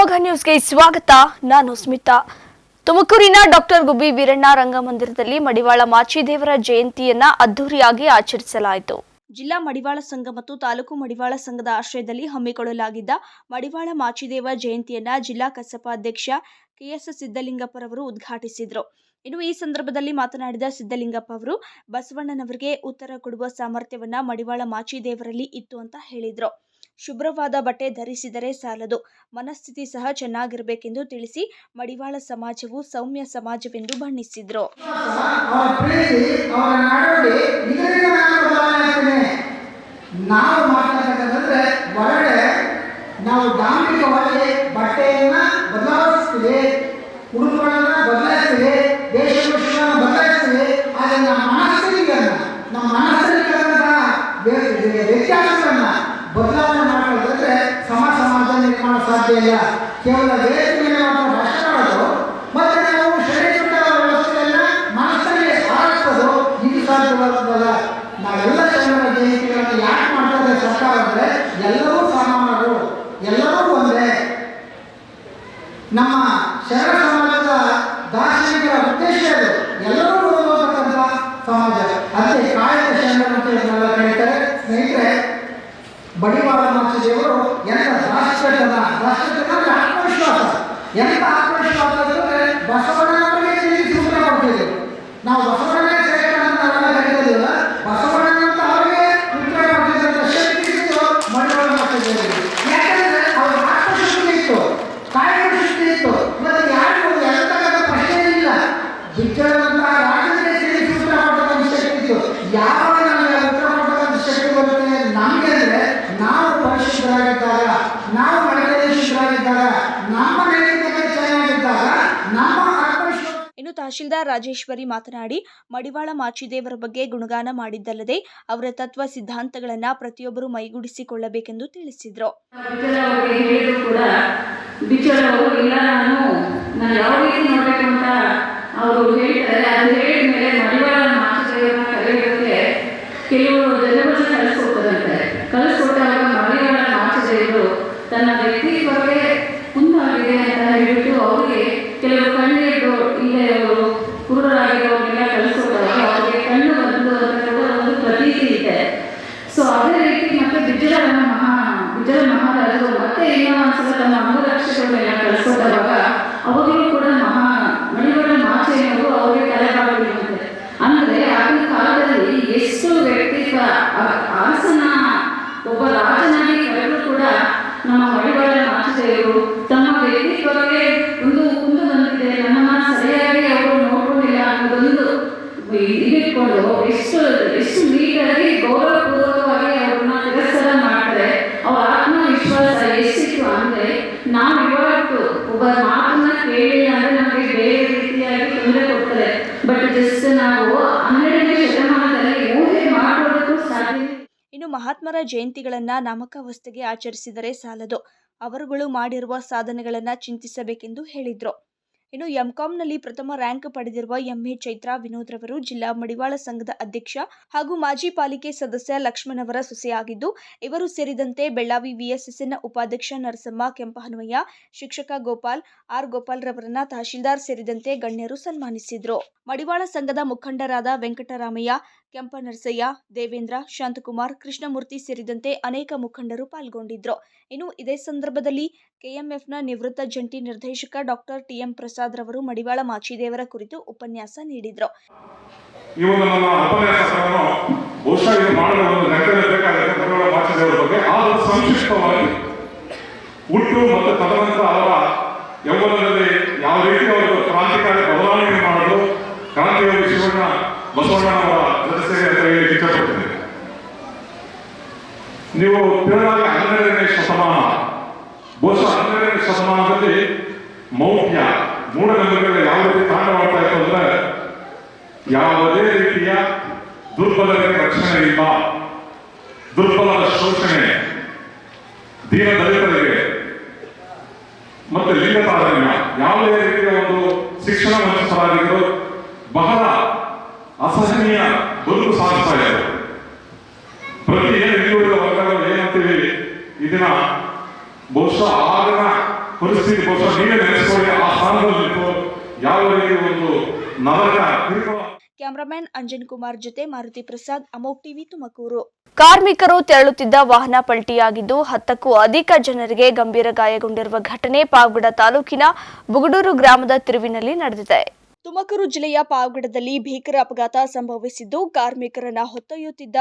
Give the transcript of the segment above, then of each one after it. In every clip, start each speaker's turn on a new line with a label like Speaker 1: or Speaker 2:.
Speaker 1: ಶಿವಮೊಗ್ಗ ನ್ಯೂಸ್ಗೆ ಸ್ವಾಗತ. ನಾನು ಸ್ಮಿತಾ. ತುಮಕೂರಿನ ಡಾಕ್ಟರ್ ಗುಬ್ಬಿ ವೀರಣ್ಣ ರಂಗಮಂದಿರದಲ್ಲಿ ಮಡಿವಾಳ ಮಾಚಿದೇವರ ಜಯಂತಿಯನ್ನ ಅದ್ದೂರಿಯಾಗಿ ಆಚರಿಸಲಾಯಿತು. ಜಿಲ್ಲಾ ಮಡಿವಾಳ ಸಂಘ ಮತ್ತು ತಾಲೂಕು ಮಡಿವಾಳ ಸಂಘದ ಆಶ್ರಯದಲ್ಲಿ ಹಮ್ಮಿಕೊಳ್ಳಲಾಗಿದ್ದ ಮಡಿವಾಳ ಮಾಚಿದೇವ ಜಯಂತಿಯನ್ನ ಜಿಲ್ಲಾ ಕಸಾಪ ಅಧ್ಯಕ್ಷ ಕೆಎಸ್ ಸಿದ್ದಲಿಂಗಪ್ಪರವರು ಉದ್ಘಾಟಿಸಿದರು. ಇನ್ನು ಈ ಸಂದರ್ಭದಲ್ಲಿ ಮಾತನಾಡಿದ ಸಿದ್ದಲಿಂಗಪ್ಪ ಅವರು ಬಸವಣ್ಣನವರಿಗೆ ಉತ್ತರ ಕೊಡುವ ಸಾಮರ್ಥ್ಯವನ್ನ ಮಡಿವಾಳ ಮಾಚಿದೇವರಲ್ಲಿ ಇತ್ತು ಅಂತ ಹೇಳಿದರು. ಶುಭ್ರವಾದ ಬಟ್ಟೆ ಧರಿಸಿದರೆ ಸಾಲದು, ಮನಸ್ಥಿತಿ ಸಹ ಚೆನ್ನಾಗಿರಬೇಕೆಂದು ತಿಳಿಸಿ ಮಡಿವಾಳ ಸಮಾಜವು ಸೌಮ್ಯ ಸಮಾಜವೆಂದು ಬಣ್ಣಿಸಿದರು.
Speaker 2: ನಾವು ಧಾರ್ಮಿಕವಾಗಿ ಬಟ್ಟೆಯನ್ನ ಬದಲಾಯಿಸ್ತೀವಿ, ಉಡುಪುಗಳನ್ನ ಬದಲಾಯಿಸ್ತೀವಿ, ದೇಶಭಕ್ತಿಗಳನ್ನ ಬದಲಾಯಿಸ್ತೀವಿ. ಆದರೆ ನಮ್ಮ ಮನಸ್ಸಿನ ವ್ಯತ್ಯಾಸಗಳನ್ನ ಬದಲಾವಣೆ ಮಾಡೋದಾದ್ರೆ ಸಮಾಜ ನಿರ್ಮಾಣ ಸಾಧ್ಯ ಇಲ್ಲ. ಕೇವಲ ವೇದಿಕೆ ಮೇಲೆ ಮಾತ್ರ ಭಾಷಣ ಮಾಡೋದು ಮತ್ತೆ ನಾವು ಶರೀರ ವ್ಯವಸ್ಥೆಯನ್ನ ಮನಸ್ಸಲ್ಲಿ ಆರಿಸೋದು ಇದು ಸಾಧ್ಯವಾಗುತ್ತಲ್ಲ. ನಾವೆಲ್ಲ ಶರಣರ ಜಯಂತಿಗಳನ್ನು ಯಾಕೆ ಮಾಡ್ತಾರೆ ಸರ್ಕಾರ ಅಂದ್ರೆ ಎಲ್ಲರೂ ಸಮಾನರು, ಎಲ್ಲರೂ ಒಂದೇ. ನಮ್ಮ ಶರಣ ಸಮಾಜದ ದಾರ್ಶನಿಕರ ಉದ್ದೇಶ ಅದು, ಎಲ್ಲರೂ ಓದುವಂತ ಸಮಾಜ. ಅದೇ ಕಾಯಕ ಶರಣರು ಅಂತ ಕರೀತಾರೆ. ಸ್ನೇಹಿತರೆ, ಮಡಿವಾಳ ಮಾಚಿದೇವರು ಎಂತ ರಾಷ್ಟ್ರತನ ಅಂದ್ರೆ ಆತ್ಮವಿಶ್ವಾಸ. ಎಂತ ಆತ್ಮವಿಶ್ವಾಸ ಅಂದ್ರೆ ಬಸವಣ್ಣನವರಿಗೆ ಸೂತ್ರ ಕೊಡ್ತಿದ್ರು. ನಾವು ಬಸವಣ್ಣನೇ ಶ್ರೇಷ್ಠ ಅಂತ ನಾವೆಲ್ಲ ಕರೀತಿಲ್ಲ, ಬಸವಣ್ಣನಂತ ಅವರಿಗೆ ಉತ್ತರ ಕೊಡ್ತಿದ್ದಂತ ಶಕ್ತಿ ಇತ್ತು ಮಡಿವಾಳ ಮಾಚಿದೇವರಿಗೆ. ಯಾಕಂದ್ರೆ ಅವ್ರ ಆತ್ಮಶಕ್ತಿ ಇತ್ತು, ಕಾಯಕ ಶಕ್ತಿ ಇತ್ತು. ಮತ್ತೆ ಯಾರಿಗೂ ಎಂತಕ್ಕಂಥ ಪ್ರಶ್ನೆ ಇಲ್ಲ. ಬಿಚ್ಚರಂತ ರಾಜನಿಗೆ ಸೂತ್ರ ಕೊಡ್ತಕ್ಕಂಥ ಶಕ್ತಿ ಇತ್ತು. ಯಾವಾಗ ನಮಗೆ ಉತ್ತರ ಕೊಡ್ತಕ್ಕಂಥ ಶಕ್ತಿ ಬರುತ್ತೆ ನಮಗೆ ಅಂದ್ರೆ ನಾವು ಪರಿಶುದ್ಧರಾಗಿದ್ದಾಗ, ನಾವು ಮಳೆಶುದ್ಧರಾಗಿದ್ದಾಗ, ನಮ್ಮ ನೈತಿಕತೆ ಚೆನ್ನಾಗಿದ್ದಾಗ, ನಮ್ಮ ಆತ್ಮವಿಶ್ವಾಸ.
Speaker 1: ಇನ್ನು ತಹಶೀಲ್ದಾರ್ ರಾಜೇಶ್ವರಿ ಮಾತನಾಡಿ ಮಡಿವಾಳ ಮಾಚಿದೇವರ ಬಗ್ಗೆ ಗುಣಗಾನ ಮಾಡಿದ್ದಲ್ಲದೆ ಅವರ ತತ್ವ ಸಿದ್ಧಾಂತಗಳನ್ನ ಪ್ರತಿಯೊಬ್ಬರು ಮೈಗೂಡಿಸಿಕೊಳ್ಳಬೇಕೆಂದು ತಿಳಿಸಿದರು.
Speaker 3: ನಾನು ಯಾವ ರೀತಿ ನೋಡಬೇಕು ಅಂತ ಅವರು ಹೇಳ್ತಾರೆ. ಅದು ಹೇಳಿದ ಮೇಲೆ ಮಡಿವಾಳ ಮಾಚಿದೇವರನ್ನ ಕರೆಯೋದಕ್ಕೆ ಕೆಲವು ಜನರನ್ನು ಕಳಿಸ್ಕೊಟ್ಟಾಗ ಮಡಿವಾಳ ಮಾಚಿದೇವರು ತನ್ನ ವ್ಯಕ್ತಿತ್ವಕ್ಕೆ ಮುಂದಾಗಿದೆ ಅಂತ ಹೇಳಿಬಿಟ್ಟು ಅವರಿಗೆ ಕೆಲವು ಕಣ್ಣಿಟ್ಟು ಇಲ್ಲೇ ಅವರು ಕುರುಡರಾಗಿರೋರಿಗೆಲ್ಲ ಕಳಿಸ್ಕೊಟ್ಟಾಗ ಅವರಿಗೆ ಕಣ್ಣು ಬಂದು ಅಂತ ಒಂದು ಪ್ರತೀತಿ ಇದೆ. ಸೊ ಅದೇ ರೀತಿ ಮತ್ತೆ ಬಿಜ್ಜಳ ಮಹಾರಾಜರು ಮತ್ತೆ ಇನ್ನೊಂದ್ಸಲ ತಮ್ಮ ಅಂಗರಕ್ಷಕರನ್ನೆಲ್ಲ ಕಳಿಸ್ಕೊಟ್ಟಾಗ ಅವಾಗಲೂ ಕೂಡ ಮಡಿವಾಳ ಮಾಚಿದೇವರು ಅವರಿಗೆ ತಲೆಬಾಗಿರುತ್ತದೆ. ಅಂದರೆ ಆಗಿನ ಕಾಲದಲ್ಲಿ ಎಷ್ಟು ವ್ಯಕ್ತಿತ್ವ ಅರಸನ ಒಬ್ಬ ರಾಜನಾಗಿ ಕರೆದು ಕೂಡ ನಮ್ಮ ಮಡಿವಾಳ ಮಾಚಿದೇವರು ತಮ್ಮ ವ್ಯಕ್ತಿತ್ವಕ್ಕೆ ಒಂದು ಮುಂದೆ ಬಂದಿದೆ, ನಮ್ಮನ್ನ ಸರಿಯಾಗಿ ಅವರು ನೋಡ್ಕೊಂಡಿಲ್ಲ ಅನ್ನೋದೊಂದು ಇಟ್ಕೊಂಡು ಎಷ್ಟು ನೀಟಾಗಿ ಗೌರವಪೂರ್ವಕವಾಗಿ ಅವ್ರನ್ನ ತಿರಸ್ಕಾರ ಮಾಡ್ತಾರೆ. ಅವ್ರ ಆತ್ಮವಿಶ್ವಾಸ ಎಷ್ಟಿತ್ತು ಅಂದ್ರೆ ನಾವು ಇವತ್ತು ಒಬ್ಬ ಮಾತನ್ನ ಕೇಳಿಲ್ಲ ಅಂದ್ರೆ ನಮಗೆ ಬೇರೆ ರೀತಿಯಾಗಿ ತೊಂದರೆ ಕೊಡ್ತಾರೆ. ಬಟ್ ಜಸ್ಟ್ ನಾವು 12ನೇ ಶತಮಾನದಲ್ಲಿ ಊಹೆ ಮಾಡೋದಕ್ಕೂ ಸಾಧ್ಯ.
Speaker 1: ಇನ್ನು ಮಹಾತ್ಮರ ಜಯಂತಿಗಳನ್ನ ನಾಮಕಾವಸ್ಥೆಗೆ ಆಚರಿಸಿದರೆ ಸಾಲದು, ಅವರುಗಳು ಮಾಡಿರುವ ಸಾಧನೆಗಳನ್ನ ಚಿಂತಿಸಬೇಕೆಂದು ಹೇಳಿದರು. ಇನ್ನು ಎಂಕಾಂನಲ್ಲಿ ಪ್ರಥಮ ರ್ಯಾಂಕ್ ಪಡೆದಿರುವ ಎಂಎ ಚೈತ್ರಾ ವಿನೋದ್ ರವರು ಜಿಲ್ಲಾ ಮಡಿವಾಳ ಸಂಘದ ಅಧ್ಯಕ್ಷ ಹಾಗೂ ಮಾಜಿ ಪಾಲಿಕೆ ಸದಸ್ಯ ಲಕ್ಷ್ಮಣ್ ಅವರ ಸೊಸೆಯಾಗಿದ್ದು, ಇವರು ಸೇರಿದಂತೆ ಬೆಳ್ಳಾವಿ ವಿಎಸ್ಎಸ್ಎನ್ ಉಪಾಧ್ಯಕ್ಷ ನರಸಮ್ಮ ಕೆಂಪಹನುಮಯ್ಯ, ಶಿಕ್ಷಕ ಗೋಪಾಲ್ ಗೋಪಾಲ್ ರವರನ್ನ ತಹಶೀಲ್ದಾರ್ ಸೇರಿದಂತೆ ಗಣ್ಯರು ಸನ್ಮಾನಿಸಿದರು. ಮಡಿವಾಳ ಸಂಘದ ಮುಖಂಡರಾದ ವೆಂಕಟರಾಮಯ್ಯ, ಕೆಂಪನರಸಯ್ಯ, ದೇವೇಂದ್ರ, ಶಾಂತಕುಮಾರ್, ಕೃಷ್ಣಮೂರ್ತಿ ಸೇರಿದಂತೆ ಅನೇಕ ಮುಖಂಡರು ಪಾಲ್ಗೊಂಡಿದ್ದರು. ಇನ್ನು ಇದೇ ಸಂದರ್ಭದಲ್ಲಿ ಕೆಎಂಎಫ್ನ ನಿವೃತ್ತ ಜಂಟಿ ನಿರ್ದೇಶಕ ಡಾಕ್ಟರ್ ಟಿಎಂ ಪ್ರಸಾದ್ ರವರು ಮಡಿವಾಳ ಮಾಚಿದೇವರ ಕುರಿತು ಉಪನ್ಯಾಸ ನೀಡಿದರು.
Speaker 4: ಹುಟ್ಟು ಮತ್ತು ತದನಂತರ ಅವರ ಯೌವನದಲ್ಲಿ ಯಾವ ರೀತಿ ಅವರು ಕ್ರಾಂತಿಕಾರಿ ಬದಲಾವಣೆ ಮಾಡಲು ಕ್ರಾಂತಿಯೋಗಿ ಶಿವಣ್ಣ ಬಸವಣ್ಣನವರ ಜೊತೆ ಸೇರಿ ಅಂತ ಹೇಳಿ ಇಷ್ಟಪಡ್ತೇನೆ. ನೀವು ತಿರುಗಿ 12ನೇ ಶತಮಾನ, ಬಹುಶಃ 12ನೇ ಶತಮಾನದಲ್ಲಿ ಮೌಢ್ಯ ಮೂಢನಂಬಿಕೆಗಳು ಯಾವ ರೀತಿ ತಾಂಡವಾಡ್ತಾ ಇತ್ತು ಅಂದ್ರೆ ಯಾವುದೇ ರೀತಿಯ ದುರ್ಬಲರಿಗೆ ರಕ್ಷಣೆ ಇಲ್ಲ, ದುರ್ಬಲರ ಶೋಷಣೆ, ದೀನ ದಲಿತರಿಗೆ ಮತ್ತೆ ಲಿಂಗತಾರಣ್ಯ, ಯಾವುದೇ ರೀತಿಯ ಒಂದು ಶಿಕ್ಷಣ ವಂಚಿತರಾಗಿದ್ದು ಬಹಳ ಅಸಹನೀಯ ಬದುಕು ಸಾಗಿಸ್ತಾ ಇದ್ದಾರೆ. ಪ್ರತಿ ಹಿಂದುಳಿದ ವರ್ಗಗಳು ಏನಂತೀವಿ, ಇದನ್ನ ಬಹುಶಃ ಆಗಿನ ಪರಿಸ್ಥಿತಿ ಬಹುಶಃ ನೀವೇ ನೆನೆಸ್ಕೊಳ್ಳಿ. ಆ ಸ್ಥಾನದಲ್ಲಿ ಯಾವ ರೀತಿ ಒಂದು ನರಕ ಕಿರುಕುಳ.
Speaker 1: ಕ್ಯಾಮರಾಮನ್ ಅಂಜನ್ ಕುಮಾರ್ ಜೊತೆ ಮಾರುತಿ ಪ್ರಸಾದ್, ಅಮೋಕ್ ಟಿವಿ, ತುಮಕೂರು. ಕಾರ್ಮಿಕರು ತೆರಳುತ್ತಿದ್ದ ವಾಹನ ಪಲ್ಟಿಯಾಗಿದ್ದು 10ಕ್ಕೂ ಅಧಿಕ ಜನರಿಗೆ ಗಂಭೀರ ಗಾಯಗೊಂಡಿರುವ ಘಟನೆ ಪಾವಗಡ ತಾಲೂಕಿನ ಬುಗಡೂರು ಗ್ರಾಮದ ತಿರುವಿನಲ್ಲಿ ನಡೆದಿದೆ. ತುಮಕೂರು ಜಿಲ್ಲೆಯ ಪಾವಗಡದಲ್ಲಿ ಭೀಕರ ಅಪಘಾತ ಸಂಭವಿಸಿದ್ದು, ಕಾರ್ಮಿಕರನ್ನ ಹೊತ್ತೊಯ್ಯುತ್ತಿದ್ದ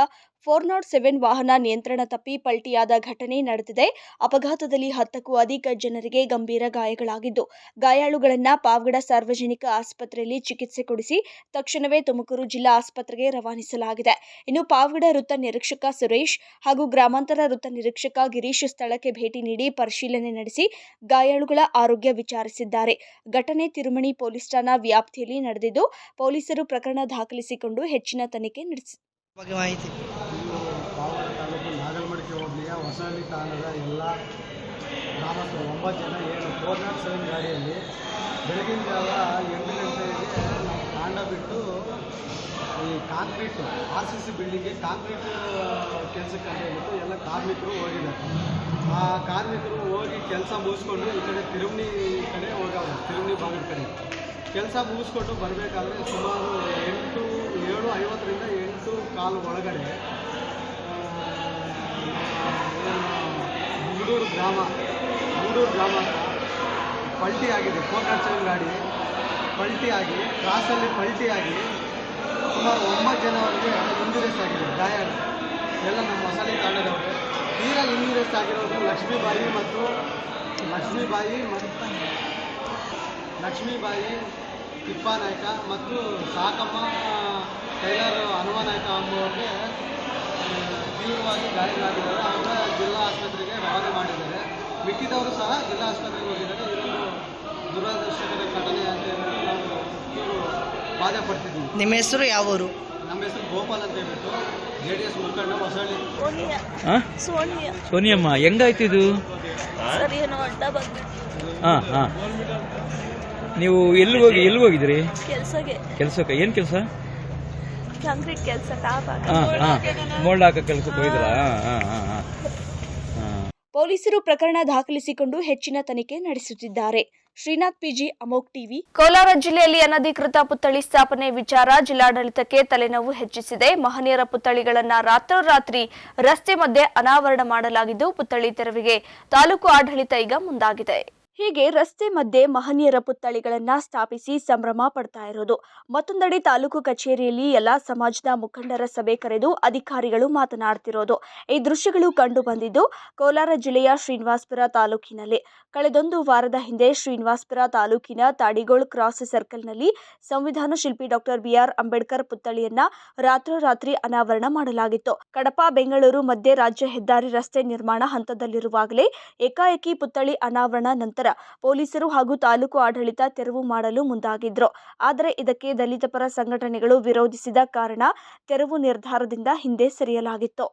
Speaker 1: 407 ವಾಹನ ನಿಯಂತ್ರಣ ತಪ್ಪಿ ಪಲ್ಟಿಯಾದ ಘಟನೆ ನಡೆದಿದೆ. ಅಪಘಾತದಲ್ಲಿ 10ಕ್ಕೂ ಅಧಿಕ ಜನರಿಗೆ ಗಂಭೀರ ಗಾಯಗಳಾಗಿದ್ದು, ಗಾಯಾಳುಗಳನ್ನ ಪಾವಗಡ ಸಾರ್ವಜನಿಕ ಆಸ್ಪತ್ರೆಯಲ್ಲಿ ಚಿಕಿತ್ಸೆ ಕೊಡಿಸಿ ತಕ್ಷಣವೇ ತುಮಕೂರು ಜಿಲ್ಲಾ ಆಸ್ಪತ್ರೆಗೆ ರವಾನಿಸಲಾಗಿದೆ. ಇನ್ನು ಪಾವಗಡ ವೃತ್ತ ನಿರೀಕ್ಷಕ ಸುರೇಶ್ ಹಾಗೂ ಗ್ರಾಮಾಂತರ ವೃತ್ತ ನಿರೀಕ್ಷಕ ಗಿರೀಶ್ ಸ್ಥಳಕ್ಕೆ ಭೇಟಿ ನೀಡಿ ಪರಿಶೀಲನೆ ನಡೆಸಿ ಗಾಯಾಳುಗಳ ಆರೋಗ್ಯ ವಿಚಾರಿಸಿದ್ದಾರೆ. ಘಟನೆ ತಿರುಮಣಿ ಪೊಲೀಸ್ ಠಾಣಾ ವ್ಯಾಪ್ತಿಯಲ್ಲಿ ನಡೆದಿದ್ದು, ಪೊಲೀಸರು ಪ್ರಕರಣ ದಾಖಲಿಸಿಕೊಂಡು ಹೆಚ್ಚಿನ ತನಿಖೆ ನಡೆಸಿದ್ದಾರೆ.
Speaker 5: ಪಾವಗಡ ತಾಲೂಕು ನಾಗಲಮಡಿಕೆ ಹೋಬಳಿಯ ಹೊಸಹಳ್ಳಿ ತಾಂಡದ ಎಲ್ಲ ಗ್ರಾಮಸ್ಥರು 9 ಜನ 407 ಗಾಡಿಯಲ್ಲಿ ಬೆಳಗಿನ ಜಾವ 8 ಗಂಟೆಗೆ ನಾವು ತಾಂಡ ಬಿಟ್ಟು ಈ ಕಾಂಕ್ರೀಟು RCC ಬಿಲ್ಡಿಂಗ್ಗೆ ಕಾಂಕ್ರೀಟು ಕೆಲಸಕ್ಕೆ ಅಂತ ಹೇಳ್ಬಿಟ್ಟು ಎಲ್ಲ ಕಾರ್ಮಿಕರು ಹೋಗಿದ್ದಾರೆ. ಆ ಕಾರ್ಮಿಕರು ಹೋಗಿ ಕೆಲಸ ಮುಗಿಸ್ಕೊಂಡು ಈ ಕಡೆ ತಿರುಮಣಿ ಕಡೆ ಹೋಗವ್ರೆ, ತಿರುಮಣಿ ಭಾಗದ ಕಡೆ ಕೆಲಸ ಮುಗಿಸ್ಕೊಟ್ಟು ಬರಬೇಕಾದ್ರೆ ಸುಮಾರು 7:50ರಿಂದ 8:15 ಒಳಗಡೆ ಬುಗಡೂರು ಗ್ರಾಮ ಪಲ್ಟಿ ಆಗಿದೆ. 407 ಗಾಡಿ ಪಲ್ಟಿ ಆಗಿ ಕ್ರಾಸಲ್ಲಿ ಪಲ್ಟಿ ಆಗಿ ಸುಮಾರು 9 ಜನವರೆಗೆ ಇಂಜುರೀಸ್ ಆಗಿದೆ. ಗಾಯ ಎಲ್ಲ ನಮ್ಮ ಹೊಸಳ್ಳಿ ತಾಂಡದವರು. ತೀರಾ ಇಂಜುರೀಸ್ ಆಗಿರೋದು ಲಕ್ಷ್ಮೀಬಾಯಿ ತಿಪ್ಪಾನಾಯ್ಕ ಮತ್ತು ಸಾಕಮ್ಮ ಟೈಲರ್ ಹನುಮನಾಯ್ಕ ಎಂಬುವರಿಗೆ ತೀವ್ರವಾಗಿ ಗಾಯಗಳಾಗಿದ್ದಾರೆ. ಅವರ ಜಿಲ್ಲಾ ಆಸ್ಪತ್ರೆಗೆ ರವಾನೆ ಮಾಡಿದ್ದಾರೆ. ಮಿಕ್ಕಿದವರು ಸಹ ಜಿಲ್ಲಾ ಆಸ್ಪತ್ರೆಗೆ ಹೋಗಿದ್ದಾರೆ. ಇದೊಂದು ದುರದೃಷ್ಟಕರ ಘಟನೆ ಅಂತ ಹೇಳ್ಬಿಟ್ಟು ನಾವು ತೀವ್ರ ಬಾಧೆ ಪಡ್ತಿದ್ದೀವಿ.
Speaker 6: ನಿಮ್ಮ ಹೆಸರು ಯಾವ ಊರು?
Speaker 5: ನಮ್ಮ ಹೆಸರು ಗೋಪಾಲ್ ಅಂತ ಹೇಳ್ಬಿಟ್ಟು JDS ಮುಖಂಡ ಹೊಸಳ್ಳಿ.
Speaker 6: ಸೋನಿಯಮ್ಮ, ಹೆಂಗಾಯ್ತು ಇದು? ನೀವು ಎಲ್ಲಿ ಹೋಗಿದ್ರಿ? ಕೆಲ್ಸಕ್ಕೆ. ಏನ್ ಕೆಲಸ?
Speaker 7: ಕಾಂಕ್ರೀಟ್ ಕೆಲಸ.
Speaker 6: ಮೋಲ್ಡ್ ಹಾಕೋ ಕೆಲಸಕ್ಕೆ ಹೋಗಿದ್ರಾ?
Speaker 1: ಪೊಲೀಸರು ಪ್ರಕರಣ ದಾಖಲಿಸಿಕೊಂಡು ಹೆಚ್ಚಿನ ತನಿಖೆ ನಡೆಸುತ್ತಿದ್ದಾರೆ. ಶ್ರೀನಾಥ್ PG, ಅಮೋಕ್ ಟಿವಿ. ಕೋಲಾರ ಜಿಲ್ಲೆಯಲ್ಲಿ ಅನಧಿಕೃತ ಪುತ್ಥಳಿ ಸ್ಥಾಪನೆ ವಿಚಾರ ಜಿಲ್ಲಾಡಳಿತಕ್ಕೆ ತಲೆನೋವು ಹೆಚ್ಚಿಸಿದೆ. ಮಹನೀಯರ ಪುತ್ಥಳಿಗಳನ್ನು ರಾತ್ರೋರಾತ್ರಿ ರಸ್ತೆ ಮಧ್ಯೆ ಅನಾವರಣ ಮಾಡಲಾಗಿದ್ದು, ಪುತ್ಥಳಿ ತೆರವಿಗೆ ತಾಲೂಕು ಆಡಳಿತ ಈಗ ಮುಂದಾಗಿದೆ. ಹೀಗೆ ರಸ್ತೆ ಮಧ್ಯೆ ಮಹನೀಯರ ಪುತ್ಥಳಿಗಳನ್ನ ಸ್ಥಾಪಿಸಿ ಸಂಭ್ರಮ ಪಡ್ತಾ ಇರೋದು. ಮತ್ತೊಂದೆಡೆ ತಾಲೂಕು ಕಚೇರಿಯಲ್ಲಿ ಎಲ್ಲಾ ಸಮಾಜದ ಮುಖಂಡರ ಸಭೆ ಕರೆದು ಅಧಿಕಾರಿಗಳು ಮಾತನಾಡ್ತಿರೋದು. ಈ ದೃಶ್ಯಗಳು ಕಂಡು ಬಂದಿದ್ದು ಕೋಲಾರ ಜಿಲ್ಲೆಯ ಶ್ರೀನಿವಾಸಪುರ ತಾಲೂಕಿನಲ್ಲಿ. ಕಳೆದೊಂದು ವಾರದ ಹಿಂದೆ ಶ್ರೀನಿವಾಸಪುರ ತಾಲೂಕಿನ ತಾಡಿಗೋಳ್ ಕ್ರಾಸ್ ಸರ್ಕಲ್ನಲ್ಲಿ ಸಂವಿಧಾನ ಶಿಲ್ಪಿ ಡಾಕ್ಟರ್ BR ಅಂಬೇಡ್ಕರ್ ಪುತ್ಥಳಿಯನ್ನ ರಾತ್ರೋರಾತ್ರಿ ಅನಾವರಣ ಮಾಡಲಾಗಿತ್ತು. ಕಡಪ ಬೆಂಗಳೂರು ಮಧ್ಯೆ ರಾಜ್ಯ ಹೆದ್ದಾರಿ ರಸ್ತೆ ನಿರ್ಮಾಣ ಹಂತದಲ್ಲಿರುವಾಗಲೇ ಏಕಾಏಕಿ ಪುತ್ಥಳಿ ಅನಾವರಣ ನಂತರ ಪೊಲೀಸರು ಹಾಗೂ ತಾಲೂಕು ಆಡಳಿತ ತೆರವು ಮಾಡಲು ಮುಂದಾಗಿದ್ರು. ಆದರೆ ಇದಕ್ಕೆ ದಲಿತ ಪರ ಸಂಘಟನೆಗಳು ವಿರೋಧಿಸಿದ ಕಾರಣ ತೆರವು ನಿರ್ಧಾರದಿಂದ ಹಿಂದೆ ಸರಿಯಲಾಗಿತ್ತು.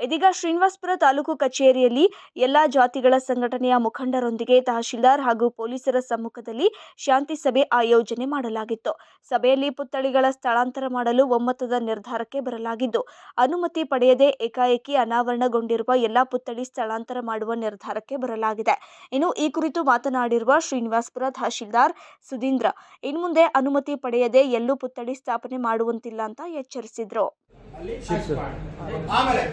Speaker 1: ಇದೀಗ ಶ್ರೀನಿವಾಸಪುರ ತಾಲೂಕು ಕಚೇರಿಯಲ್ಲಿ ಎಲ್ಲಾ ಜಾತಿಗಳ ಸಂಘಟನೆಯ ಮುಖಂಡರೊಂದಿಗೆ ತಹಶೀಲ್ದಾರ್ ಹಾಗೂ ಪೊಲೀಸರ ಸಮ್ಮುಖದಲ್ಲಿ ಶಾಂತಿ ಸಭೆ ಆಯೋಜನೆ ಮಾಡಲಾಗಿತ್ತು. ಸಭೆಯಲ್ಲಿ ಪುತ್ಥಳಿಗಳ ಸ್ಥಳಾಂತರ ಮಾಡಲು ಒಮ್ಮತದ ನಿರ್ಧಾರಕ್ಕೆ ಬರಲಾಗಿದ್ದು, ಅನುಮತಿ ಪಡೆಯದೆ ಏಕಾಏಕಿ ಅನಾವರಣಗೊಂಡಿರುವ ಎಲ್ಲಾ ಪುತ್ಥಳಿ ಸ್ಥಳಾಂತರ ಮಾಡುವ ನಿರ್ಧಾರಕ್ಕೆ ಬರಲಾಗಿದೆ. ಇನ್ನು ಈ ಕುರಿತು ಮಾತನಾಡಿರುವ ಶ್ರೀನಿವಾಸಪುರ ತಹಶೀಲ್ದಾರ್ ಸುಧೀಂದ್ರ, ಇನ್ಮುಂದೆ ಅನುಮತಿ ಪಡೆಯದೆ ಎಲ್ಲೂ ಪುತ್ಥಳಿ ಸ್ಥಾಪನೆ ಮಾಡುವಂತಿಲ್ಲ ಅಂತ ಎಚ್ಚರಿಸಿದ್ರು.
Speaker 8: ಆಮೇಲೆ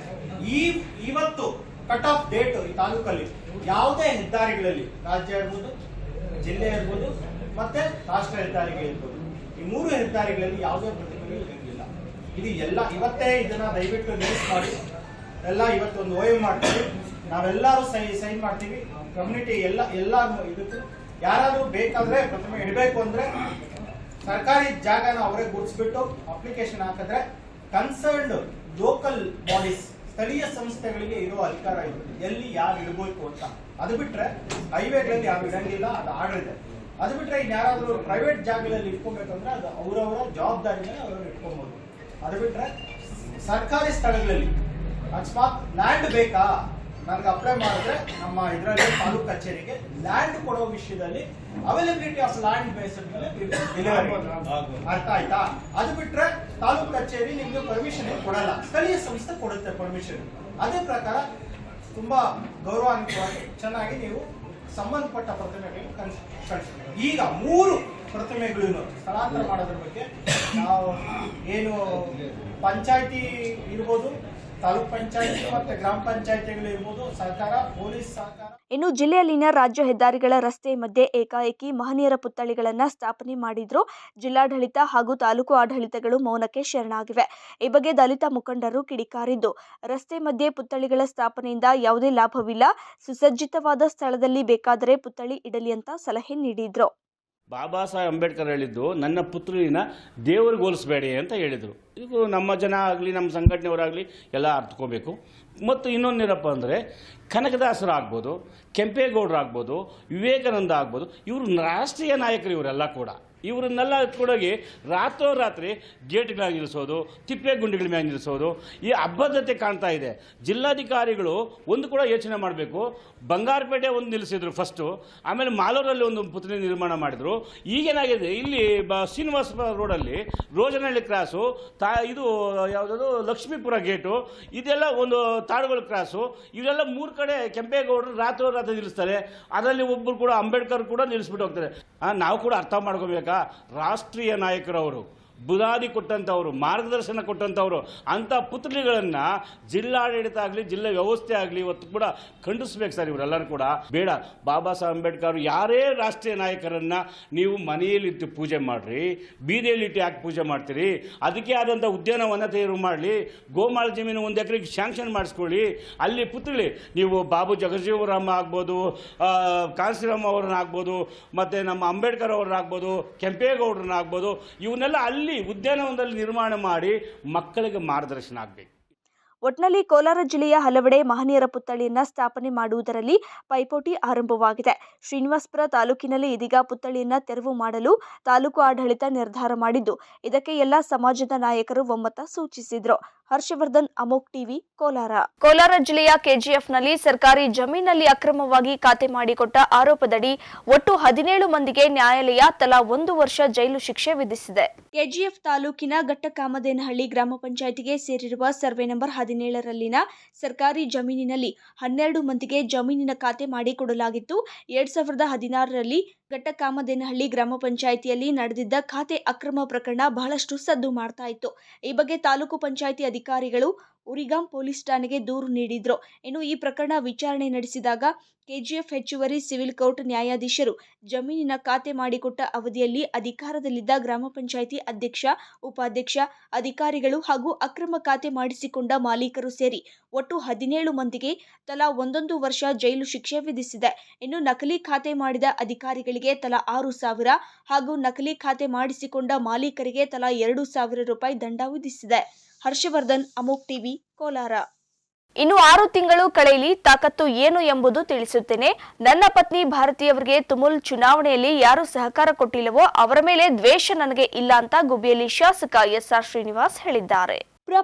Speaker 8: ಇವತ್ತು ಕಟ್ ಆಫ್ ಡೇಟ್ ಈ ತಾಲೂಕಲ್ಲಿ ಯಾವುದೇ ಹೆದ್ದಾರಿಗಳಲ್ಲಿ ರಾಜ್ಯ ಇರ್ಬೋದು, ಜಿಲ್ಲೆ ಇರ್ಬೋದು, ಮತ್ತೆ ರಾಷ್ಟ್ರ ಹೆದ್ದಾರಿಗೆ ಇರ್ಬೋದು, ಈ 3 ಹೆದ್ದಾರಿಗಳಲ್ಲಿ ಯಾವುದೇ ಪ್ರತಿಭಟನೆ ಇರಲಿಲ್ಲ. ಇದು ಎಲ್ಲ ಇವತ್ತೇ ಇದನ್ನ ದಯವಿಟ್ಟು ರಿಲೀಸ್ ಮಾಡಿ ಎಲ್ಲ ಇವತ್ತೊಂದು OM ಮಾಡ್ತೀವಿ. ನಾವೆಲ್ಲರೂ ಸೈನ್ ಮಾಡ್ತೀವಿ. ಕಮ್ಯುನಿಟಿ ಎಲ್ಲ ಇದಕ್ಕೂ ಯಾರಾದ್ರೂ ಬೇಕಾದ್ರೆ ಪ್ರತಿಮೆ ಇಡಬೇಕು ಅಂದ್ರೆ ಸರ್ಕಾರಿ ಜಾಗನ ಅವರೇ ಗುರುತಿಸ್ಬಿಟ್ಟು ಅಪ್ಲಿಕೇಶನ್ ಹಾಕಿದ್ರೆ ಕನ್ಸರ್ನ್ಡ್ ಲೋಕಲ್ ಬಾಡೀಸ್, ಸ್ಥಳೀಯ ಸಂಸ್ಥೆಗಳಿಗೆ ಇರೋ ಅಧಿಕಾರ ಇರುತ್ತೆ ಎಲ್ಲಿ ಯಾರು ಇಡಬೇಕು ಅಂತ. ಅದು ಬಿಟ್ರೆ ಹೈವೇಗಳಲ್ಲಿ ಯಾರು ಇಡಂಗಿಲ್ಲ, ಅದು ಆಡಳಿತ. ಅದು ಬಿಟ್ರೆ ಇನ್ಯಾರಾದ್ರೂ ಪ್ರೈವೇಟ್ ಜಾಗಗಳಲ್ಲಿ ಇಟ್ಕೊಬೇಕಂದ್ರೆ ಅದು ಅವರವರ ಜವಾಬ್ದಾರಿ ಮೇಲೆ ಅವರು ಇಟ್ಕೊಬಹುದು. ಅದು ಬಿಟ್ರೆ ಸರ್ಕಾರಿ ಸ್ಥಳಗಳಲ್ಲಿ ಅಕಸ್ಮಾತ್ ಲ್ಯಾಂಡ್ ಬೇಕಾ ನನಗೆ ಅಪ್ಲೈ ಮಾಡಿದ್ರೆ ನಮ್ಮ ಇದರಲ್ಲಿ ತಾಲೂಕು ಕಚೇರಿಗೆ ಲ್ಯಾಂಡ್ ಕೊಡೋ ವಿಷಯದಲ್ಲಿ ಅವೈಲಬಿಲಿಟಿ ಆಫ್ ಲ್ಯಾಂಡ್ ಬೇಸ್ಡ್ ಮೇಲೆ ಡೆಲಿವರಿ. ಅರ್ಥ ಆಯ್ತಾ? ಅದು ಬಿಟ್ರೆ ತಾಲೂಕು ಕಚೇರಿ ನಿಮ್ಗೆ ಪರ್ಮಿಷನ್ ಕೊಡಲ್ಲ, ಸ್ಥಳೀಯ ಸಂಸ್ಥೆ ಕೊಡುತ್ತೆ ಪರ್ಮಿಷನ್. ಅದೇ ಪ್ರಕಾರ ತುಂಬಾ ಗೌರವಾನ್ವಿತವಾಗಿ ಚೆನ್ನಾಗಿ ನೀವು ಸಂಬಂಧಪಟ್ಟ ಪ್ರತಿಮೆಗಳಿಗೆ ಕಳಿಸ್ಬೇಕು. ಈಗ 3 ಪ್ರತಿಮೆಗಳನ್ನು ಸ್ಥಳಾಂತರ ಮಾಡೋದ್ರ ಬಗ್ಗೆ ನಾವು ಏನು ಪಂಚಾಯತಿ ಇರ್ಬೋದು, ತಾಲೂಕ್ ಪಂಚಾಯತಿ ಮತ್ತೆ ಗ್ರಾಮ ಪಂಚಾಯತಿಗಳು ಇರ್ಬೋದು, ಸರ್ಕಾರ, ಪೊಲೀಸ್ ಸಹಕಾರ.
Speaker 1: ಇನ್ನು ಜಿಲ್ಲೆಯಲ್ಲಿನ ರಾಜ್ಯ ಹೆದ್ದಾರಿಗಳ ರಸ್ತೆ ಮಧ್ಯೆ ಏಕಾಏಕಿ ಮಹನೀಯರ ಪುತ್ಥಳಿಗಳನ್ನು ಸ್ಥಾಪನೆ ಮಾಡಿದ್ರು. ಜಿಲ್ಲಾಡಳಿತ ಹಾಗೂ ತಾಲೂಕು ಆಡಳಿತಗಳು ಮೌನಕ್ಕೆ ಶರಣಾಗಿವೆ. ಈ ಬಗ್ಗೆ ದಲಿತ ಮುಖಂಡರು ಕಿಡಿಕಾರಿದ್ದು, ರಸ್ತೆ ಮಧ್ಯೆ ಪುತ್ಥಳಿಗಳ ಸ್ಥಾಪನೆಯಿಂದ ಯಾವುದೇ ಲಾಭವಿಲ್ಲ, ಸುಸಜ್ಜಿತವಾದ ಸ್ಥಳದಲ್ಲಿ ಬೇಕಾದರೆ ಪುತ್ಥಳಿ ಇಡಲಿ ಅಂತ ಸಲಹೆ ನೀಡಿದ್ರು.
Speaker 9: ಬಾಬಾ ಸಾಹೇಬ್ ಅಂಬೇಡ್ಕರ್ ಹೇಳಿದ್ದು, ನನ್ನ ಪುತ್ರಿನ ದೇವರಿಗೆ ಹೋಲಿಸಬೇಡಿ ಅಂತ ಹೇಳಿದರು. ಇದು ನಮ್ಮ ಜನ ಆಗಲಿ ನಮ್ಮ ಸಂಘಟನೆಯವರಾಗಲಿ ಎಲ್ಲ ಅರ್ಥಕೋಬೇಕು. ಮತ್ತು ಇನ್ನೊಂದೇನಪ್ಪ ಅಂದರೆ ಕನಕದಾಸರು ಆಗ್ಬೋದು, ಕೆಂಪೇಗೌಡರು ಆಗ್ಬೋದು, ವಿವೇಕಾನಂದ ಆಗ್ಬೋದು, ಇವರು ರಾಷ್ಟ್ರೀಯ ನಾಯಕರು. ಇವರೆಲ್ಲ ಕೂಡ ಇವರನ್ನೆಲ್ಲ ಎತ್ಕೊಂಡೋಗಿ ರಾತ್ರೋರಾತ್ರಿ ಗೇಟ್ಗಳಾಗಿ ನಿಲ್ಲಿಸೋದು, ತಿಪ್ಪೆ ಗುಂಡಿಗಳ ಮ್ಯಾಗ ನಿಲ್ಲಿಸೋದು, ಈ ಅಬದ್ಧತೆ ಕಾಣ್ತಾ ಇದೆ. ಜಿಲ್ಲಾಧಿಕಾರಿಗಳು ಒಂದು ಕೂಡ ಯೋಚನೆ ಮಾಡಬೇಕು. ಬಂಗಾರಪೇಟೆ ಒಂದು ನಿಲ್ಲಿಸಿದ್ರು ಫಸ್ಟು, ಆಮೇಲೆ ಮಾಲೂರಲ್ಲಿ ಒಂದು ಪುತ್ಥಳಿ ನಿರ್ಮಾಣ ಮಾಡಿದರು. ಈಗೇನಾಗಿದೆ, ಇಲ್ಲಿ ಶ್ರೀನಿವಾಸ ರೋಡಲ್ಲಿ ರೋಜನಹಳ್ಳಿ ಕ್ರಾಸು, ಇದು ಯಾವುದಾದ್ರು ಲಕ್ಷ್ಮೀಪುರ ಗೇಟು, ಇದೆಲ್ಲ ಒಂದು ತಾಡುಗಳ ಕ್ರಾಸು, ಇವೆಲ್ಲ 3 ಕಡೆ ಕೆಂಪೇಗೌಡರು ರಾತ್ರೋರಾತ್ರಿ ನಿಲ್ಲಿಸ್ತಾರೆ. ಅದರಲ್ಲಿ ಒಬ್ಬರು ಕೂಡ ಅಂಬೇಡ್ಕರ್ ಕೂಡ ನಿಲ್ಲಿಸ್ಬಿಟ್ಟು ಹೋಗ್ತಾರೆ. ನಾವು ಕೂಡ ಅರ್ಥ ಮಾಡ್ಕೋಬೇಕು. ರಾಷ್ಟ್ರೀಯ ನಾಯಕರವರು, ಬುನಾದಿ ಕೊಟ್ಟಂಥವ್ರು, ಮಾರ್ಗದರ್ಶನ ಕೊಟ್ಟಂಥವ್ರು, ಅಂಥ ಪುತ್ಥಳಿಗಳನ್ನು ಜಿಲ್ಲಾಡಳಿತ ಆಗಲಿ ಜಿಲ್ಲಾ ವ್ಯವಸ್ಥೆ ಆಗಲಿ ಇವತ್ತು ಕೂಡ ಖಂಡಿಸ್ಬೇಕು ಸರ್. ಇವರೆಲ್ಲರೂ ಕೂಡ ಬೇಡ. ಬಾಬಾ ಸಾಹೇಬ್ ಅಂಬೇಡ್ಕರ್ ಯಾರೇ ರಾಷ್ಟ್ರೀಯ ನಾಯಕರನ್ನು ನೀವು ಮನೆಯಲ್ಲಿಟ್ಟು ಪೂಜೆ ಮಾಡಿರಿ, ಬೀದಿಯಲ್ಲಿಟ್ಟು ಯಾಕೆ ಪೂಜೆ ಮಾಡ್ತೀರಿ? ಅದಕ್ಕೆ ಆದಂಥ ಉದ್ಯಾನವನ ತಯಾರು ಮಾಡಲಿ, ಗೋಮಾಳ ಜಮೀನು 1 ಎಕರೆಗೆ ಶಾಂಕ್ಷನ್ ಮಾಡಿಸ್ಕೊಳ್ಳಿ. ಅಲ್ಲಿ ಪುತ್ಥಳಿ ನೀವು ಬಾಬು ಜಗಜೀವರಾಮ ಆಗ್ಬೋದು, ಕಾಂಶಿರಾಮ್ ಅವ್ರನ್ನ ಆಗ್ಬೋದು, ಮತ್ತು ನಮ್ಮ ಅಂಬೇಡ್ಕರ್ ಅವ್ರನ್ನ ಆಗ್ಬೋದು, ಕೆಂಪೇಗೌಡರನ್ನ ಆಗ್ಬೋದು, ಇವನ್ನೆಲ್ಲ ಅಲ್ಲಿ ಉದ್ಯಾನವನದಲ್ಲಿ ನಿರ್ಮಾಣ ಮಾಡಿ ಮಕ್ಕಳಿಗೆ ಮಾರ್ಗದರ್ಶನ ಆಗಬೇಕು.
Speaker 1: ಒಟ್ನಲ್ಲಿ ಕೋಲಾರ ಜಿಲ್ಲೆಯ ಹಲವೆಡೆ ಮಹನೀಯರ ಪುತ್ಥಳಿಯನ್ನ ಸ್ಥಾಪನೆ ಮಾಡುವುದರಲ್ಲಿ ಪೈಪೋಟಿ ಆರಂಭವಾಗಿದೆ. ಶ್ರೀನಿವಾಸಪುರ ತಾಲೂಕಿನಲ್ಲಿ ಇದೀಗ ಪುತ್ಥಳಿಯನ್ನ ತೆರವು ಮಾಡಲು ತಾಲೂಕು ಆಡಳಿತ ನಿರ್ಧಾರ ಮಾಡಿದ್ದು, ಇದಕ್ಕೆ ಎಲ್ಲ ಸಮಾಜದ ನಾಯಕರು ಒಮ್ಮತ ಸೂಚಿಸಿದ್ರು. ಹರ್ಷವರ್ಧನ್, ಅಮೋಕ್ ಟಿವಿ, ಕೋಲಾರ. ಕೋಲಾರ ಜಿಲ್ಲೆಯ ಕೆಜಿಎಫ್ನಲ್ಲಿ ಸರ್ಕಾರಿ ಜಮೀನಲ್ಲಿ ಅಕ್ರಮವಾಗಿ ಖಾತೆ ಮಾಡಿಕೊಟ್ಟ ಆರೋಪದಡಿ ಒಟ್ಟು 17 ಮಂದಿಗೆ ನ್ಯಾಯಾಲಯ ತಲಾ 1 ವರ್ಷ ಜೈಲು ಶಿಕ್ಷೆ ವಿಧಿಸಿದೆ. ಕೆಜಿಎಫ್ ತಾಲೂಕಿನ ಘಟ್ಟಕಾಮದೇನಹಳ್ಳಿ ಗ್ರಾಮ ಪಂಚಾಯಿತಿಗೆ ಸೇರಿರುವ ಸರ್ವೆ ನಂಬರ್ 17ರಲ್ಲಿನ ಸರ್ಕಾರಿ ಜಮೀನಿನಲ್ಲಿ 12 ಮಂದಿಗೆ ಜಮೀನಿನ ಖಾತೆ ಮಾಡಿಕೊಡಲಾಗಿತ್ತು. 2016ರಲ್ಲಿ ಘಟ್ಟಕಾಮದೇನಹಳ್ಳಿ ಗ್ರಾಮ ಪಂಚಾಯಿತಿಯಲ್ಲಿ ನಡೆದಿದ್ದ ಖಾತೆ ಅಕ್ರಮ ಪ್ರಕರಣ ಬಹಳಷ್ಟು ಸದ್ದು ಮಾಡ್ತಾ ಇತ್ತು. ಈ ಬಗ್ಗೆ ತಾಲೂಕು ಪಂಚಾಯಿತಿ ಅಧಿಕಾರಿಗಳು ಉರಿಗಾಂ ಪೊಲೀಸ್ ಠಾಣೆಗೆ ದೂರು ನೀಡಿದ್ರು. ಇನ್ನು ಈ ಪ್ರಕರಣ ವಿಚಾರಣೆ ನಡೆಸಿದಾಗ ಕೆಜಿಎಫ್ ಹೆಚ್ಚುವರಿ ಸಿವಿಲ್ ಕೋರ್ಟ್ ನ್ಯಾಯಾಧೀಶರು ಜಮೀನಿನ ಖಾತೆ ಮಾಡಿಕೊಟ್ಟ ಅವಧಿಯಲ್ಲಿ ಅಧಿಕಾರದಲ್ಲಿದ್ದ ಗ್ರಾಮ ಪಂಚಾಯಿತಿ ಅಧ್ಯಕ್ಷ, ಉಪಾಧ್ಯಕ್ಷ, ಅಧಿಕಾರಿಗಳು ಹಾಗೂ ಅಕ್ರಮ ಖಾತೆ ಮಾಡಿಸಿಕೊಂಡ ಮಾಲೀಕರು ಸೇರಿ ಒಟ್ಟು 17 ಮಂದಿಗೆ ತಲಾ 1 ವರ್ಷ ಜೈಲು ಶಿಕ್ಷೆ ವಿಧಿಸಿದೆ. ಇನ್ನು ನಕಲಿ ಖಾತೆ ಮಾಡಿದ ಅಧಿಕಾರಿಗಳಿಗೆ ತಲಾ 6,000 ಹಾಗೂ ನಕಲಿ ಖಾತೆ ಮಾಡಿಸಿಕೊಂಡ ಮಾಲೀಕರಿಗೆ ತಲಾ 2,000 ರೂಪಾಯಿ ದಂಡ ವಿಧಿಸಿದೆ. ಹರ್ಷವರ್ಧನ್, ಅಮೋಕ್ ಟಿವಿ, ಕೋಲಾರ. ಇನ್ನು 6 ತಿಂಗಳು ಕಳೆಯಲಿ, ತಾಕತ್ತು ಏನು ಎಂಬುದು ತಿಳಿಸುತ್ತೇನೆ. ನನ್ನ ಪತ್ನಿ ಭಾರತಿಯವರಿಗೆ ತುಮುಲ್ ಚುನಾವಣೆಯಲ್ಲಿ ಯಾರು ಸಹಕಾರ ಕೊಟ್ಟಿಲ್ಲವೋ ಅವರ ಮೇಲೆ ದ್ವೇಷ ನನಗೆ ಇಲ್ಲ ಅಂತ ಗುಬ್ಬಿಯಲ್ಲಿ ಶಾಸಕ ಎಸ್ಆರ್ ಶ್ರೀನಿವಾಸ್ ಹೇಳಿದ್ದಾರೆ.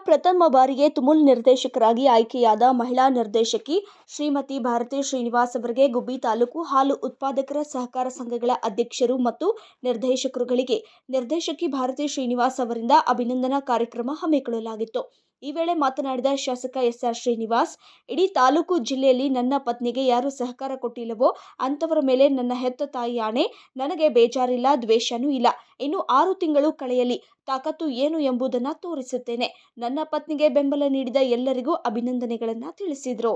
Speaker 1: ಪ್ರಥಮ ಬಾರಿಗೆ ತುಮುಲ್ ನಿರ್ದೇಶಕರಾಗಿ ಆಯ್ಕೆಯಾದ ಮಹಿಳಾ ನಿರ್ದೇಶಕಿ ಶ್ರೀಮತಿ ಭಾರತಿ ಶ್ರೀನಿವಾಸ್ ಅವರಿಗೆ ಗುಬ್ಬಿ ತಾಲೂಕು ಹಾಲು ಉತ್ಪಾದಕರ ಸಹಕಾರ ಸಂಘಗಳ ಅಧ್ಯಕ್ಷರು ಮತ್ತು ನಿರ್ದೇಶಕರುಗಳಿಗೆ ನಿರ್ದೇಶಕಿ ಭಾರತಿ ಶ್ರೀನಿವಾಸ್ ಅವರಿಂದ ಅಭಿನಂದನಾ ಕಾರ್ಯಕ್ರಮ ಹಮ್ಮಿಕೊಳ್ಳಲಾಗಿತ್ತು. ಈ ವೇಳೆ ಮಾತನಾಡಿದ ಶಾಸಕ ಎಸ್ಆರ್ ಶ್ರೀನಿವಾಸ್, ಇಡೀ ತಾಲೂಕು ಜಿಲ್ಲೆಯಲ್ಲಿ ನನ್ನ ಪತ್ನಿಗೆ ಯಾರು ಸಹಕಾರ ಕೊಟ್ಟಿಲ್ಲವೋ ಅಂತವರ ಮೇಲೆ ನನ್ನ ಹೆತ್ತ ತಾಯಿ ಆಣೆ, ನನಗೆ ಬೇಜಾರಿಲ್ಲ, ದ್ವೇಷನೂ ಇಲ್ಲ. ಇನ್ನು 6 ತಿಂಗಳು ಕಳೆಯಲಿ, ತಾಕತ್ತು ಏನು ಎಂಬುದನ್ನು ತೋರಿಸುತ್ತೇನೆ. ನನ್ನ ಪತ್ನಿಗೆ ಬೆಂಬಲ ನೀಡಿದ ಎಲ್ಲರಿಗೂ ಅಭಿನಂದನೆಗಳನ್ನ ತಿಳಿಸಿದ್ರು.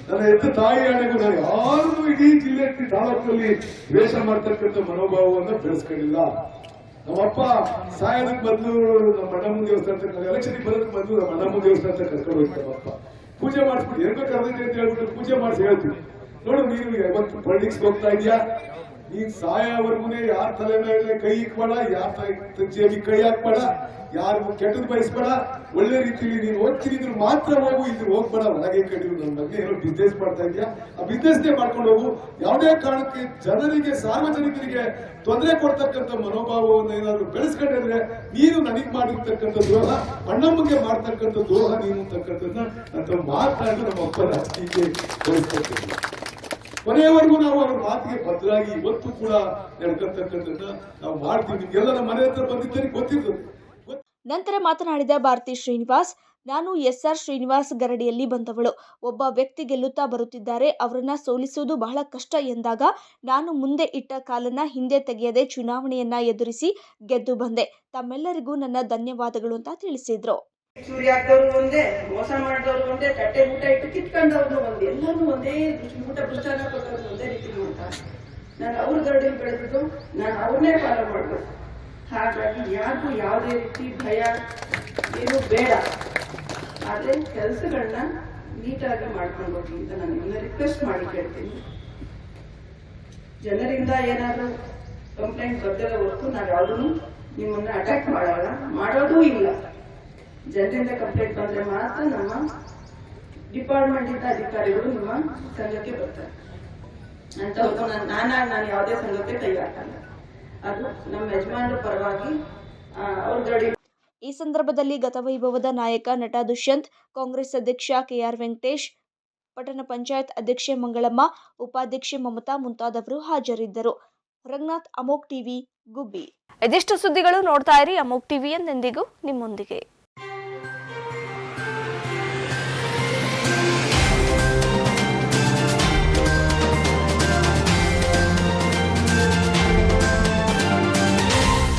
Speaker 10: ನನ್ನ ಹೆತ್ತ ತಾಯಿ ಆಣೆಗೂ ನಾನು ಯಾರು ಇಡೀ ಜಿಲ್ಲೆ ತಾಲೂಕಿನಲ್ಲಿ ದ್ವೇಷ ಮಾಡ್ತಕ್ಕಂಥ ಮನೋಭಾವವನ್ನು ಬೆಳೆಸ್ಕೊಂಡಿಲ್ಲ. ನಮ್ಮಪ್ಪ ಸಾಯೋದಕ್ಕೆ ಬಂದು ನಮ್ಮ ಅಣ್ಣಮ್ಮ ದೇವಸ್ಥಾನ ಎಲೆಕ್ಷನ್ ಬರೋದಕ್ಕೆ ಬಂದು ನಮ್ಮ ಅಣ್ಣಮ್ಮ ದೇವಸ್ಥಾನ ಕರ್ಕೊಂಡು ಹೋಗ್ತಾರೆ. ನಮ್ಮಪ್ಪ ಪೂಜೆ ಮಾಡಿಸ್ಬಿಟ್ಟು ಹೆಂಗ ಕರೆದಿದೆ ಅಂತ ಹೇಳ್ಬಿಟ್ಟು ಪೂಜೆ ಮಾಡಿಸಿ ಹೇಳ್ತೀವಿ, ನೋಡು ನೀನು ಯಾವತ್ತು ಪೊಲಿಟಿಕ್ಸ್ ಹೋಗ್ತಾ ಇದೆಯಾ, ನೀನ್ ಸಾಯೋವರೆಗೂ ಯಾರ ತಲೆ ಮೇಲೆ ಕೈ ಇಕ್ಬೇಡ, ಯಾರ ಜೇಬಿಗೆ ಕೈ ಹಾಕ್ಬೇಡ, ಯಾರು ಕೆಟ್ಟದ್ ಬಯಸ್ಬೇಡ, ಒಳ್ಳೆ ರೀತಿಯಲ್ಲಿ ನೀನು ಓದ್ತಿದ್ರು ಮಾತ್ರ ಹೋಗು, ಇದ್ರು ಹೋಗ್ಬೇಡ, ಒಳಗೆ ಕಡಿದು. ನನ್ನ ಬಗ್ಗೆ ಏನೋ ಬಿಸ್ನೆಸ್ ಮಾಡ್ತಾ ಇದೆಯಾ, ಆ ಬಿಸ್ನೆಸ್ನೇ ಮಾಡ್ಕೊಂಡು ಹೋಗು. ಯಾವುದೇ ಕಾರಣಕ್ಕೆ ಜನರಿಗೆ, ಸಾರ್ವಜನಿಕರಿಗೆ ತೊಂದರೆ ಕೊಡ್ತಕ್ಕಂಥ ಮನೋಭಾವವನ್ನು ಏನಾದ್ರು ಬೆಳೆಸ್ಕೊಂಡಿದ್ರೆ ನೀನು ನನಗೆ ಮಾಡಿರ್ತಕ್ಕಂಥ ದ್ರೋಹ, ಅಣ್ಣಮ್ಮಗೆ ಮಾಡ್ತಕ್ಕಂಥ ದ್ರೋಹ ನೀನು ಅಂತಕ್ಕಂಥದ್ದನ್ನ ಅಂತ ಮಾತಾಡಿ ನಮ್ಮ ಅಪ್ಪ ರಾಜಕೀಯಕ್ಕೆ ಬೆಳೆಸ್ತಕ್ಕಂಥ ಕೊನೆಯವರೆಗೂ ನಾವು ಅವ್ರ ಮಾತಿಗೆ ಭದ್ರಾಗಿ ಇವತ್ತು ಕೂಡ ನಡ್ಕಂತಕ್ಕಂಥದ್ದನ್ನ ನಾವು ಮಾಡ್ತೀವಿ. ನಿಮ್ಗೆಲ್ಲ ನಮ್ಮ ಮನೆ ಹತ್ರ ಬಂದಿದ್ದರಿಗೆ ಗೊತ್ತಿರ್ತದೆ.
Speaker 1: ನಂತರ ಮಾತನಾಡಿದ ಭಾರತಿ ಶ್ರೀನಿವಾಸ್, ನಾನು SR ಶ್ರೀನಿವಾಸ್ ಗರಡಿಯಲ್ಲಿ ಬಂದವಳು. ಒಬ್ಬ ವ್ಯಕ್ತಿ ಗೆಲ್ಲುತ್ತಾ ಬರುತ್ತಿದ್ದಾರೆ, ಅವರನ್ನ ಸೋಲಿಸುವುದು ಬಹಳ ಕಷ್ಟ ಎಂದಾಗ ನಾನು ಮುಂದೆ ಇಟ್ಟ ಕಾಲನ್ನ ಹಿಂದೆ ತೆಗೆಯದೆ ಚುನಾವಣೆಯನ್ನ ಎದುರಿಸಿ ಗೆದ್ದು ಬಂದೆ. ತಮ್ಮೆಲ್ಲರಿಗೂ ನನ್ನ ಧನ್ಯವಾದಗಳು ಅಂತ ತಿಳಿಸಿದ್ರು.
Speaker 11: ಚೂರಿ ಹಾಕ್ದವ್ರು ಒಂದೇ, ಮೋಸ ಮಾಡಿದವ್ರು ಒಂದೇ, ತಟ್ಟೆ ಊಟ ಇಟ್ಟು ಕಿತ್ಕೊಂಡವ್ರು ಒಂದೇ, ಎಲ್ಲರೂ ಒಂದೇ ಊಟ ಪುಷ್ಟಾನ ಕೊಟ್ಟವ್ರು ಒಂದೇ ರೀತಿ ನೋಡ್ತಾರೆ. ನಾನು ಅವ್ರ ಗರಡಿಯಲ್ಲಿ ಬೆಳೆದಿದ್ದು, ನಾನು ಅವ್ರನ್ನೇ ಫಾಲೋ ಮಾಡಬೇಕು. ಹಾಗಾಗಿ ಯಾರಿಗೂ ಯಾವುದೇ ರೀತಿ ಭಯ ಏನು ಬೇಡ. ಆದರೆ ಕೆಲಸಗಳನ್ನ ನೀಟಾಗಿ ಮಾಡ್ಕೊಂಡು ಹೋಗಿ ಅಂತ ನಾನು ನಿಮ್ಮನ್ನ ರಿಕ್ವೆಸ್ಟ್ ಮಾಡಿ ಕೇಳ್ತೀನಿ. ಜನರಿಂದ ಏನಾದರೂ ಕಂಪ್ಲೇಂಟ್ ಬರ್ತಿರೋ ಹೊರತು ನಾವು ಯಾವುದೂ ನಿಮ್ಮನ್ನ ಅಟ್ಯಾಕ್ ಮಾಡಲ್ಲ, ಮಾಡೋದೂ ಇಲ್ಲ. ಜನರಿಂದ ಕಂಪ್ಲೇಂಟ್ ಬಂದರೆ ಮಾತ್ರ ನಮ್ಮ ಡಿಪಾರ್ಟ್ಮೆಂಟಿಂದ ಅಧಿಕಾರಿಗಳು ನಿಮ್ಮ ಸಂಘಕ್ಕೆ ಬರ್ತಾರೆ. ಅಂಥವ್ರಿಗೂ ನಾನು ಯಾವುದೇ ಸಂಘಕ್ಕೆ ಕೈ ಹಾಕಲ್ಲ. ಅದು ನಮ್ಮ ಯಜಮಾನರ ಪರವಾಗಿ ಅವ್ರ ಗಡಿ.
Speaker 1: ಈ ಸಂದರ್ಭದಲ್ಲಿ ಗತವೈಭವದ ನಾಯಕ ನಟ ದುಷ್ಯಂತ್, ಕಾಂಗ್ರೆಸ್ ಅಧ್ಯಕ್ಷ KR ವೆಂಕಟೇಶ್, ಪಟ್ಟಣ ಪಂಚಾಯತ್ ಅಧ್ಯಕ್ಷೆ ಮಂಗಳಮ್ಮ, ಉಪಾಧ್ಯಕ್ಷೆ ಮಮತಾ ಮುಂತಾದವರು ಹಾಜರಿದ್ದರು. ರಂಗನಾಥ್, ಅಮೋಕ್ ಟಿವಿ, ಗುಬ್ಬಿ.
Speaker 7: ಇದಿಷ್ಟು ಸುದ್ದಿಗಳು ನೋಡ್ತಾ ಇರಿ ಅಮೋಕ್ ಟಿವಿ, ಎಂದೆಂದಿಗೂ ನಿಮ್ಮೊಂದಿಗೆ.